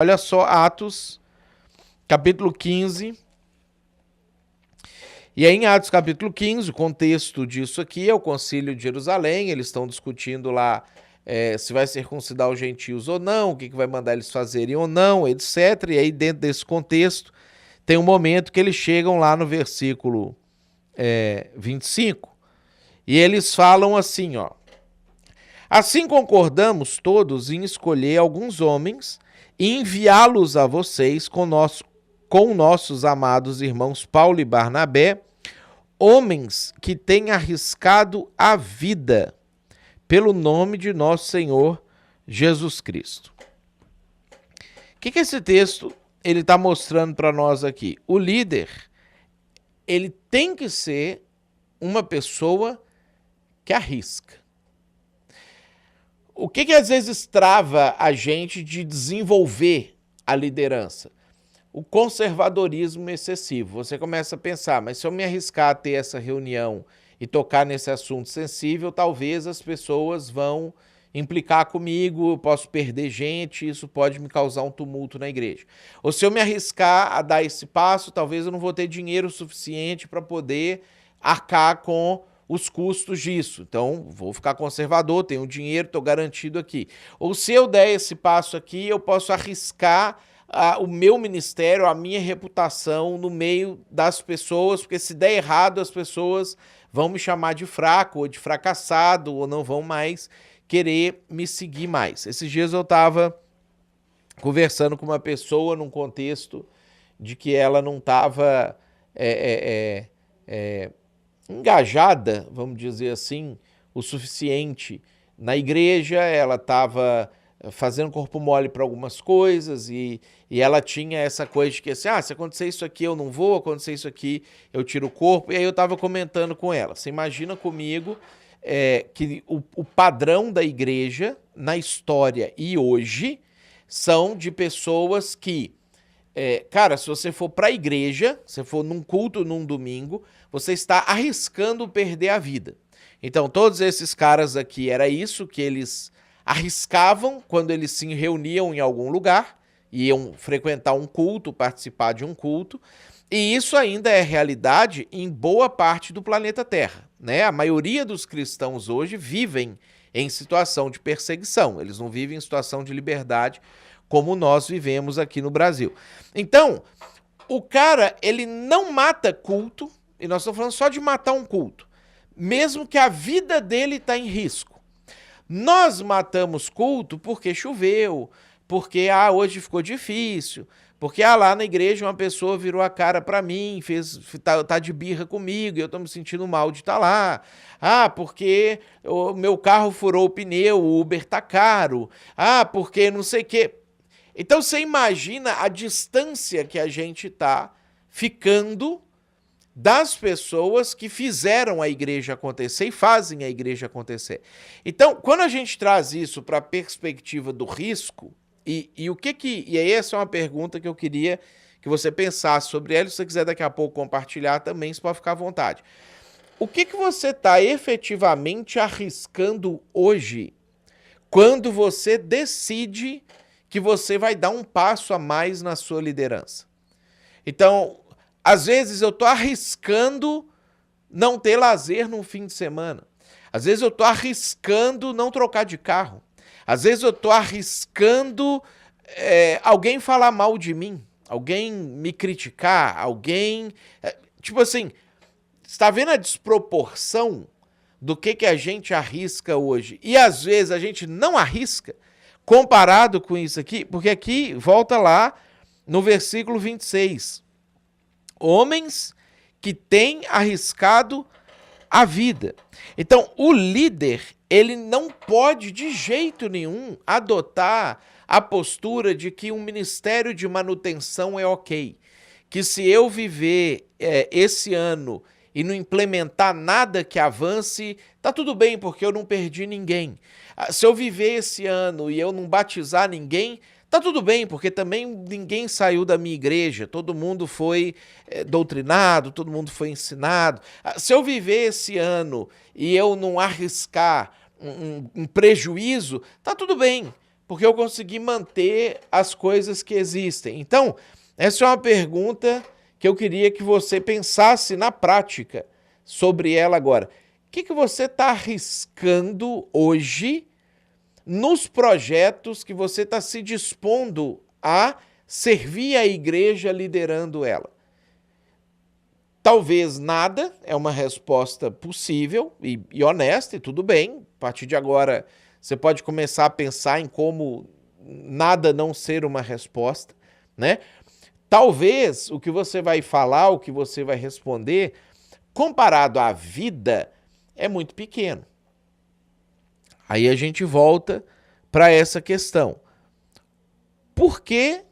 Olha só, Atos, capítulo 15. E aí, em Atos, capítulo 15, o contexto disso aqui é o Concílio de Jerusalém. Eles estão discutindo lá se vai circuncidar os gentios ou não, o que vai mandar eles fazerem ou não, etc. E aí, dentro desse contexto, tem um momento que eles chegam lá no versículo 25, e eles falam assim, ó. Assim concordamos todos em escolher alguns homens e enviá-los a vocês com nossos amados irmãos Paulo e Barnabé, homens que têm arriscado a vida pelo nome de nosso Senhor Jesus Cristo. O que esse texto ele está mostrando para nós aqui? O líder, ele tem que ser uma pessoa que arrisca. O que às vezes trava a gente de desenvolver a liderança? O conservadorismo excessivo. Você começa a pensar, mas se eu me arriscar a ter essa reunião e tocar nesse assunto sensível, talvez as pessoas vão implicar comigo, eu posso perder gente, isso pode me causar um tumulto na igreja. Ou se eu me arriscar a dar esse passo, talvez eu não vou ter dinheiro suficiente para poder arcar com os custos disso. Então, vou ficar conservador, tenho dinheiro, estou garantido aqui. Ou se eu der esse passo aqui, eu posso arriscar o meu ministério, a minha reputação no meio das pessoas, porque se der errado, as pessoas vão me chamar de fraco, ou de fracassado, ou não vão mais querer me seguir mais. Esses dias eu estava conversando com uma pessoa num contexto de que ela não estava engajada, vamos dizer assim, o suficiente na igreja. Ela estava fazendo corpo mole para algumas coisas e ela tinha essa coisa de que assim, se acontecer isso aqui eu não vou, acontecer isso aqui eu tiro o corpo. E aí eu estava comentando com ela, você imagina comigo que o padrão da igreja na história e hoje são de pessoas que cara, se você for para a igreja, se for num culto num domingo, você está arriscando perder a vida. Então, todos esses caras aqui, era isso que eles arriscavam quando eles se reuniam em algum lugar, iam frequentar um culto, participar de um culto, e isso ainda é realidade em boa parte do planeta Terra, né? A maioria dos cristãos hoje vivem em situação de perseguição, eles não vivem em situação de liberdade como nós vivemos aqui no Brasil. Então, o cara, ele não mata culto, e nós estamos falando só de matar um culto, mesmo que a vida dele está em risco. Nós matamos culto porque choveu, porque hoje ficou difícil, porque lá na igreja uma pessoa virou a cara para mim, tá de birra comigo e eu estou me sentindo mal de estar lá. Porque o meu carro furou o pneu, o Uber tá caro. Porque não sei o quê. Então você imagina a distância que a gente está ficando das pessoas que fizeram a igreja acontecer e fazem a igreja acontecer. Então, quando a gente traz isso para a perspectiva do risco, e aí essa é uma pergunta que eu queria que você pensasse sobre ela, se você quiser daqui a pouco compartilhar também, você pode ficar à vontade. O que você está efetivamente arriscando hoje quando você decide que você vai dar um passo a mais na sua liderança? Então, às vezes eu estou arriscando não ter lazer no fim de semana. Às vezes eu estou arriscando não trocar de carro. Às vezes eu estou arriscando alguém falar mal de mim, alguém me criticar, alguém... tipo assim, está vendo a desproporção do que a gente arrisca hoje? E às vezes a gente não arrisca, comparado com isso aqui, porque aqui, volta lá no versículo 26. Homens que têm arriscado a vida. Então, o líder, ele não pode de jeito nenhum adotar a postura de que um ministério de manutenção é ok. Que se eu viver esse ano e não implementar nada que avance, tá tudo bem, porque eu não perdi ninguém. Se eu viver esse ano e eu não batizar ninguém, tá tudo bem, porque também ninguém saiu da minha igreja, todo mundo foi doutrinado, todo mundo foi ensinado. Se eu viver esse ano e eu não arriscar um prejuízo, tá tudo bem, porque eu consegui manter as coisas que existem. Então, essa é uma pergunta que eu queria que você pensasse na prática sobre ela agora. O que você está arriscando hoje nos projetos que você está se dispondo a servir a igreja liderando ela? Talvez nada, é uma resposta possível e honesta, e tudo bem. A partir de agora, você pode começar a pensar em como nada não ser uma resposta, né? Talvez o que você vai falar, o que você vai responder, comparado à vida, é muito pequeno. Aí a gente volta para essa questão. Por que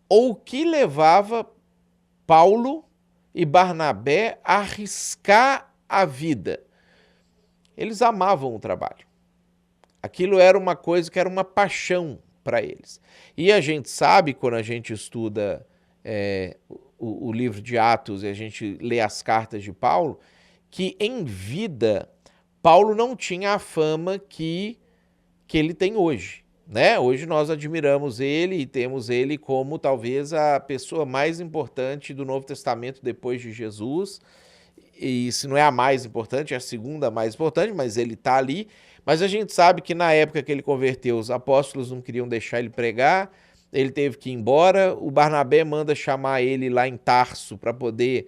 ou o que levava Paulo e Barnabé a arriscar a vida? Eles amavam o trabalho. Aquilo era uma coisa que era uma paixão para eles. E a gente sabe, quando a gente estuda o livro de Atos e a gente lê as cartas de Paulo, que em vida Paulo não tinha a fama que ele tem hoje, né? Hoje nós admiramos ele e temos ele como talvez a pessoa mais importante do Novo Testamento depois de Jesus. E se não é a mais importante, é a segunda mais importante, mas ele está ali. Mas a gente sabe que na época que ele converteu, os apóstolos não queriam deixar ele pregar, ele teve que ir embora. O Barnabé manda chamar ele lá em Tarso para poder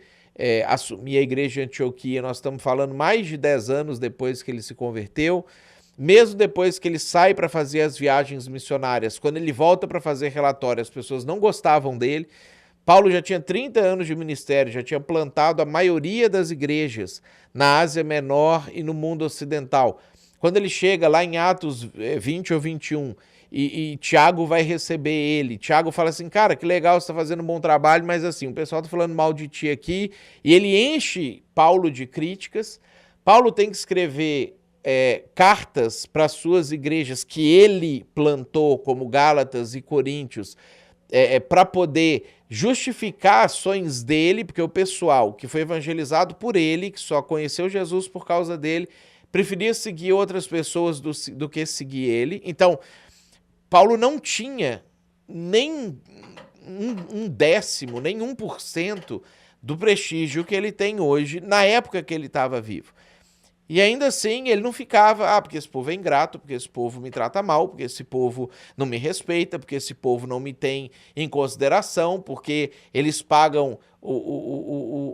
assumir a igreja de Antioquia. Nós estamos falando mais de 10 anos depois que ele se converteu. Mesmo depois que ele sai para fazer as viagens missionárias, quando ele volta para fazer relatório, as pessoas não gostavam dele. Paulo já tinha 30 anos de ministério, já tinha plantado a maioria das igrejas na Ásia Menor e no mundo ocidental. Quando ele chega lá em Atos 20 ou 21 e Tiago vai receber ele, Tiago fala assim, cara, que legal, você está fazendo um bom trabalho, mas assim, o pessoal está falando mal de ti aqui, e ele enche Paulo de críticas. Paulo tem que escrever cartas para as suas igrejas que ele plantou, como Gálatas e Coríntios, para poder justificar ações dele, porque o pessoal que foi evangelizado por ele, que só conheceu Jesus por causa dele, preferia seguir outras pessoas do que seguir ele. Então, Paulo não tinha nem um décimo, nem 1% do prestígio que ele tem hoje, na época que ele estava vivo. E ainda assim, ele não ficava, porque esse povo é ingrato, porque esse povo me trata mal, porque esse povo não me respeita, porque esse povo não me tem em consideração, porque eles pagam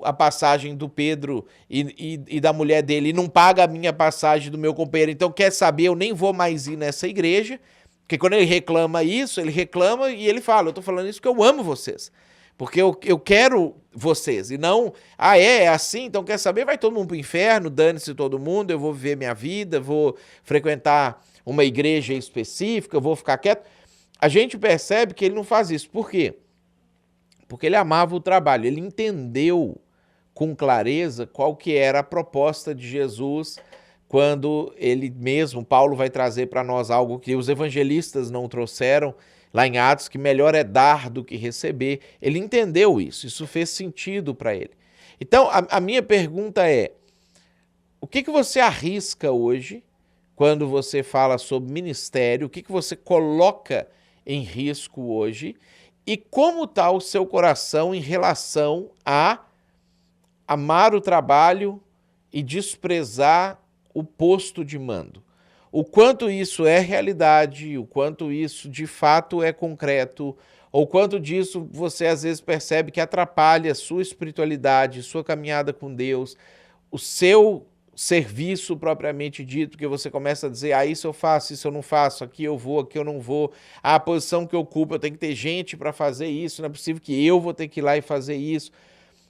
a passagem do Pedro e da mulher dele e não paga a minha passagem do meu companheiro. Então, quer saber, eu nem vou mais ir nessa igreja, porque quando ele reclama isso, ele reclama e ele fala, eu tô falando isso porque eu amo vocês. Porque eu quero vocês, e não, é assim, então quer saber, vai todo mundo pro inferno, dane-se todo mundo, eu vou viver minha vida, vou frequentar uma igreja específica, eu vou ficar quieto. A gente percebe que ele não faz isso. Por quê? Porque ele amava o trabalho, ele entendeu com clareza qual que era a proposta de Jesus, quando ele mesmo, Paulo, vai trazer para nós algo que os evangelistas não trouxeram, lá em Atos, que melhor é dar do que receber. Ele entendeu isso fez sentido para ele. Então, a minha pergunta é, o que você arrisca hoje, quando você fala sobre ministério, o que você coloca em risco hoje, e como está o seu coração em relação a amar o trabalho e desprezar o posto de mando? O quanto isso é realidade, o quanto isso de fato é concreto, ou quanto disso você às vezes percebe que atrapalha a sua espiritualidade, sua caminhada com Deus, o seu serviço propriamente dito, que você começa a dizer, isso eu faço, isso eu não faço, aqui eu vou, aqui eu não vou, a posição que eu ocupo, eu tenho que ter gente para fazer isso, não é possível que eu vou ter que ir lá e fazer isso.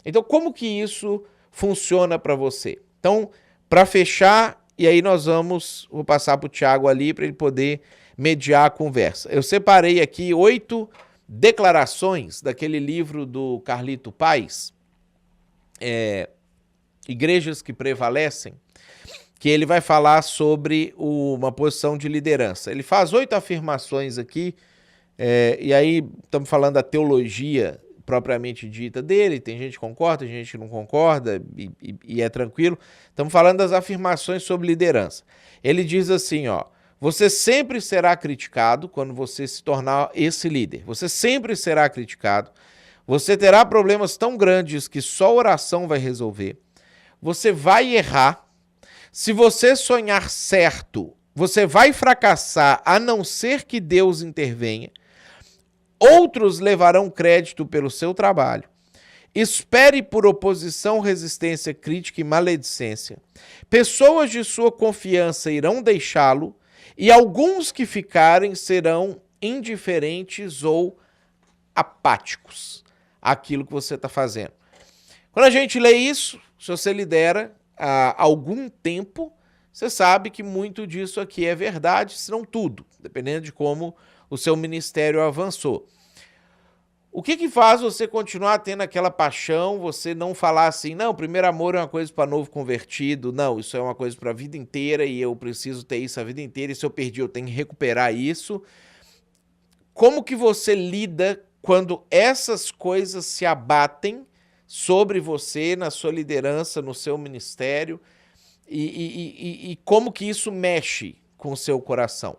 Então, como que isso funciona para você? Então, para fechar, e aí vou passar para o Tiago ali para ele poder mediar a conversa. Eu separei aqui 8 declarações daquele livro do Carlito Paes, Igrejas que Prevalecem, que ele vai falar sobre uma posição de liderança. Ele faz 8 afirmações aqui, e aí estamos falando da teologia propriamente dita dele, tem gente que concorda, tem gente que não concorda, e é tranquilo. Estamos falando das afirmações sobre liderança. Ele diz assim, Você sempre será criticado quando você se tornar esse líder. Você sempre será criticado. Você terá problemas tão grandes que só a oração vai resolver. Você vai errar. Se você sonhar certo, você vai fracassar, a não ser que Deus intervenha. Outros levarão crédito pelo seu trabalho. Espere por oposição, resistência, crítica e maledicência. Pessoas de sua confiança irão deixá-lo e alguns que ficarem serão indiferentes ou apáticos àquilo que você está fazendo. Quando a gente lê isso, se você lidera há algum tempo, você sabe que muito disso aqui é verdade, se não tudo, dependendo de como o seu ministério avançou. O que faz você continuar tendo aquela paixão, você não falar assim, não, primeiro amor é uma coisa para novo convertido, não, isso é uma coisa para a vida inteira e eu preciso ter isso a vida inteira e se eu perdi eu tenho que recuperar isso. Como que você lida quando essas coisas se abatem sobre você, na sua liderança, no seu ministério e como que isso mexe com o seu coração?